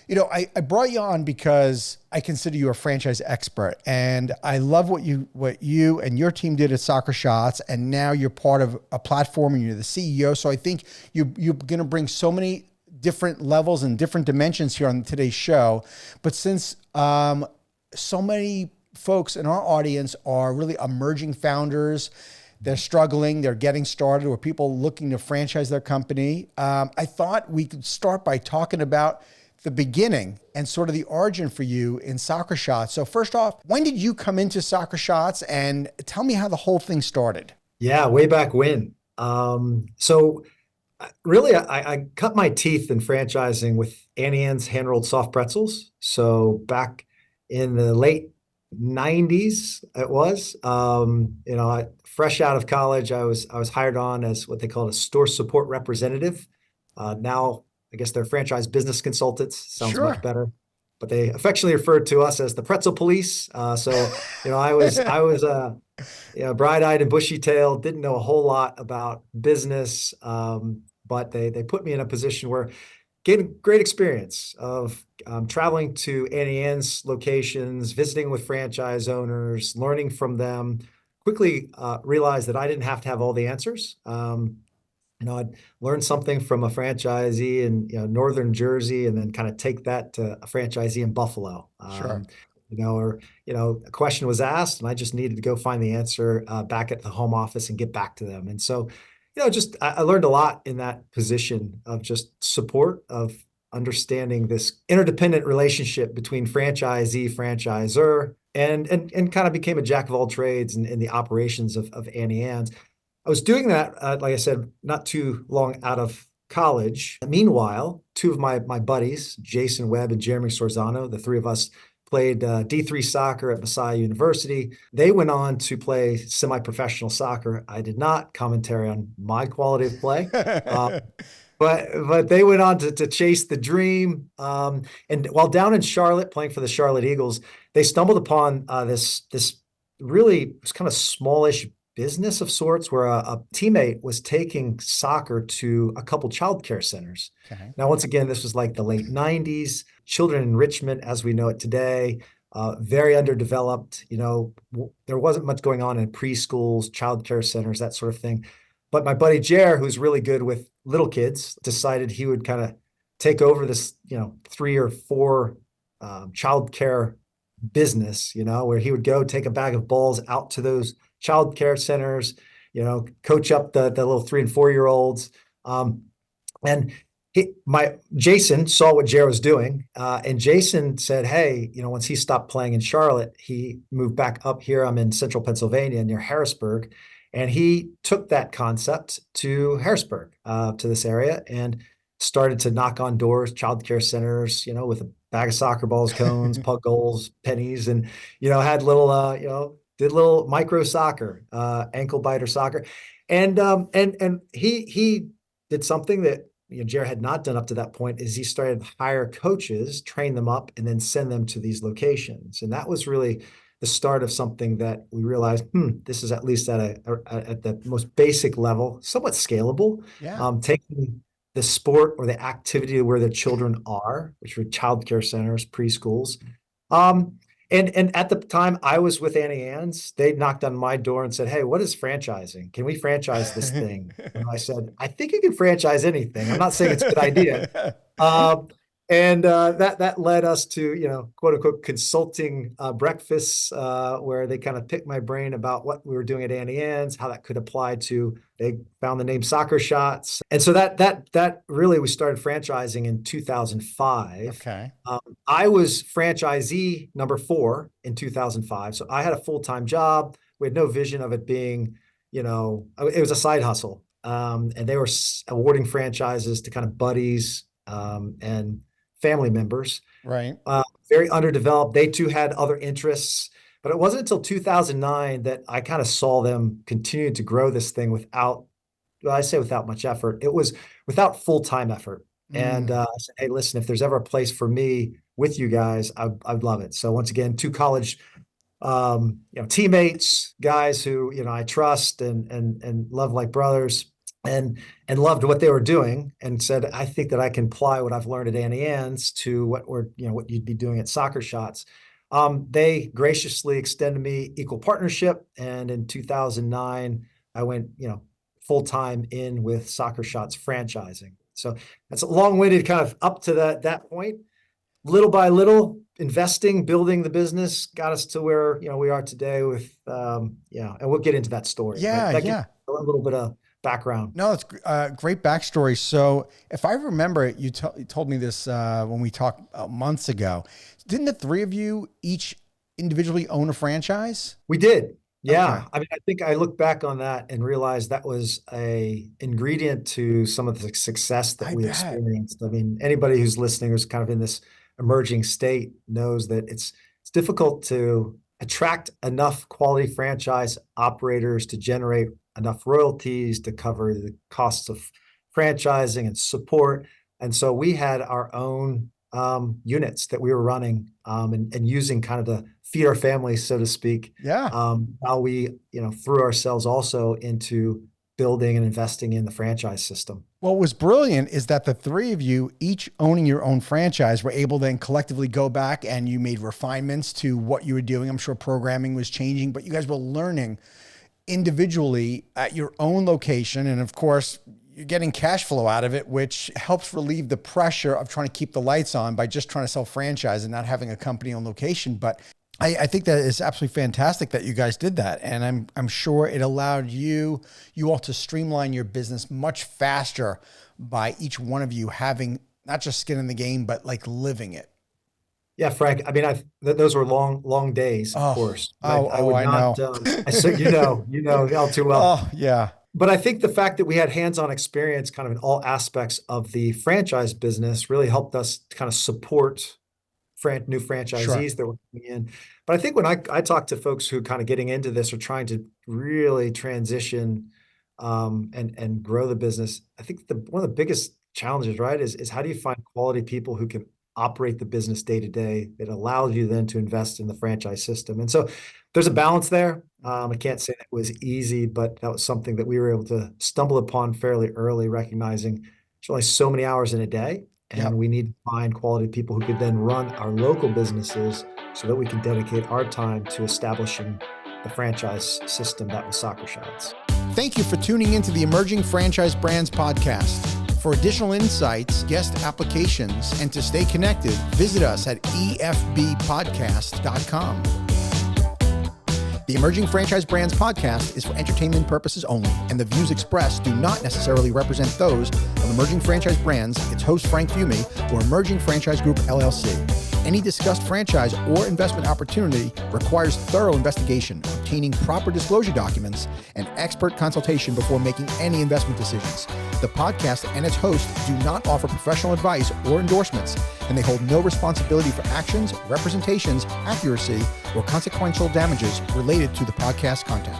I brought you on because I consider you a franchise expert, and I love what you and your team did at Soccer Shots, and now you're part of a platform and you're the CEO. So I think you're going to bring so many different levels and different dimensions here on today's show. But since so many folks in our audience are really emerging founders, they're struggling, they're getting started, or people looking to franchise their company, I thought we could start by talking about the beginning and sort of the origin for you in Soccer Shots. So first off, when did you come into Soccer Shots, and tell me how the whole thing started? Yeah, way back when. So really, I cut my teeth in franchising with Annie Ann's hand-rolled soft pretzels. So back in the late 90s, it was, fresh out of college, I was hired on as what they call a store support representative. Now, I guess they're franchise business consultants. Sounds much Sure. better, but they affectionately refer to us as the pretzel police. I was bright-eyed and bushy-tailed, didn't know a whole lot about business, but they put me in a position where gained a great experience of traveling to Annie Ann's locations, visiting with franchise owners, learning from them. Quickly realized that I didn't have to have all the answers. I'd learn something from a franchisee in northern Jersey, and then kind of take that to a franchisee in Buffalo. Sure. A question was asked, and I just needed to go find the answer back at the home office and get back to them. And so, just I learned a lot in that position of just support, of understanding this interdependent relationship between franchisee, franchisor, and kind of became a jack of all trades in the operations of Annie Ann's. I was doing that, like I said, not too long out of college. Meanwhile, two of my buddies, Jason Webb and Jeremy Sorzano, the three of us played D3 soccer at Messiah University. They went on to play semi-professional soccer. I did not. Commentary on my quality of play. Uh, but they went on to chase the dream. And while down in Charlotte playing for the Charlotte Eagles, they stumbled upon this really was kind of smallish business of sorts, where a teammate was taking soccer to a couple childcare centers. Okay. Now, once again, this was like the late 90s, children enrichment as we know it today, very underdeveloped. There wasn't much going on in preschools, childcare centers, that sort of thing. But my buddy Jer, who's really good with little kids, decided he would kind of take over this, 3 or 4 childcare business, where he would go take a bag of balls out to those child care centers, coach up the little 3 and 4 year olds. And my Jason saw what Jared was doing, and Jason said, "Hey, once he stopped playing in Charlotte, he moved back up here. I'm in central Pennsylvania near Harrisburg, and he took that concept to Harrisburg, to this area, and started to knock on doors, child care centers, with a bag of soccer balls, cones, puck goals, pennies, and had little, did little micro soccer, ankle biter soccer, and he did something that Jared had not done up to that point. Is he started to hire coaches, train them up, and then send them to these locations, and that was really the start of something that we realized, this is at least at the most basic level, somewhat scalable. Yeah. Taking the sport or the activity where the children are, which were childcare centers, preschools. And at the time I was with Annie Ann's, they knocked on my door and said, "Hey, what is franchising? Can we franchise this thing?" And I said, "I think you can franchise anything. I'm not saying it's a good idea." Um, and that led us to, quote unquote, consulting breakfasts, where they kind of picked my brain about what we were doing at Annie Ann's, how that could apply to. They found the name Soccer Shots, and so that really we started franchising in 2005. Okay. I was franchisee number 4 in 2005, so I had a full-time job. We had no vision of it being, it was a side hustle, and they were awarding franchises to kind of buddies and family members. Right. Very underdeveloped. They too had other interests, but it wasn't until 2009 that I kind of saw them continue to grow this thing without, well, I say without much effort. It was without full-time effort. And Mm. I said, "Hey, listen, if there's ever a place for me with you guys, I'd love it." So once again, 2 college, teammates, guys who, I trust and love like brothers. and loved what they were doing, and said, I think that I can apply what I've learned at Annie Ann's to what you'd be doing at Soccer Shots. They graciously extended me equal partnership, and in 2009, I went, full time in with Soccer Shots franchising. So that's a long-winded kind of up to that point. Little by little, investing, building the business got us to where we are today with and we'll get into that story. Yeah, But that gives yeah. a little bit of background. No, it's a great backstory. So if I remember, you told me this when we talked months ago. Didn't the three of you each individually own a franchise? We did. Yeah. Okay. I mean, I think I look back on that and realize that was a ingredient to some of the success that I we bet. experienced. I mean, anybody who's listening who's kind of in this emerging state knows that it's difficult to attract enough quality franchise operators to generate enough royalties to cover the costs of franchising and support. And so we had our own units that we were running and using kind of to feed our families, so to speak, Yeah. while we, threw ourselves also into building and investing in the franchise system. What was brilliant is that the three of you, each owning your own franchise, were able to then collectively go back and you made refinements to what you were doing. I'm sure programming was changing, but you guys were learning individually at your own location. And of course, you're getting cash flow out of it, which helps relieve the pressure of trying to keep the lights on by just trying to sell franchise and not having a company on location. But I think that is absolutely fantastic that you guys did that. And I'm sure it allowed you all to streamline your business much faster by each one of you having not just skin in the game, but like living it. Yeah, Frank. I mean, those were long days, of Oh, course. I oh, would I know. not. I said, all too well. Oh, yeah. But I think the fact that we had hands-on experience kind of in all aspects of the franchise business really helped us kind of support new Sure. franchisees that were coming in. But I think when I talk to folks who kind of getting into this or trying to really transition and grow the business, I think one of the biggest challenges, right, is how do you find quality people who can operate the business day to day that allows you then to invest in the franchise system. And so there's a balance there. I can't say that it was easy, but that was something that we were able to stumble upon fairly early, recognizing there's only so many hours in a day. And Yep. we need to find quality people who could then run our local businesses so that we can dedicate our time to establishing the franchise system that was Soccer Shots. Thank you for tuning into the Emerging Franchise Brands podcast. For additional insights, guest applications, and to stay connected, visit us at efbpodcast.com. The Emerging Franchise Brands podcast is for entertainment purposes only, and the views expressed do not necessarily represent those of Emerging Franchise Brands, its host Frank Fiume, or Emerging Franchise Group, LLC. Any discussed franchise or investment opportunity requires thorough investigation, obtaining proper disclosure documents, and expert consultation before making any investment decisions. The podcast and its host do not offer professional advice or endorsements, and they hold no responsibility for actions, representations, accuracy, or consequential damages related to the podcast content.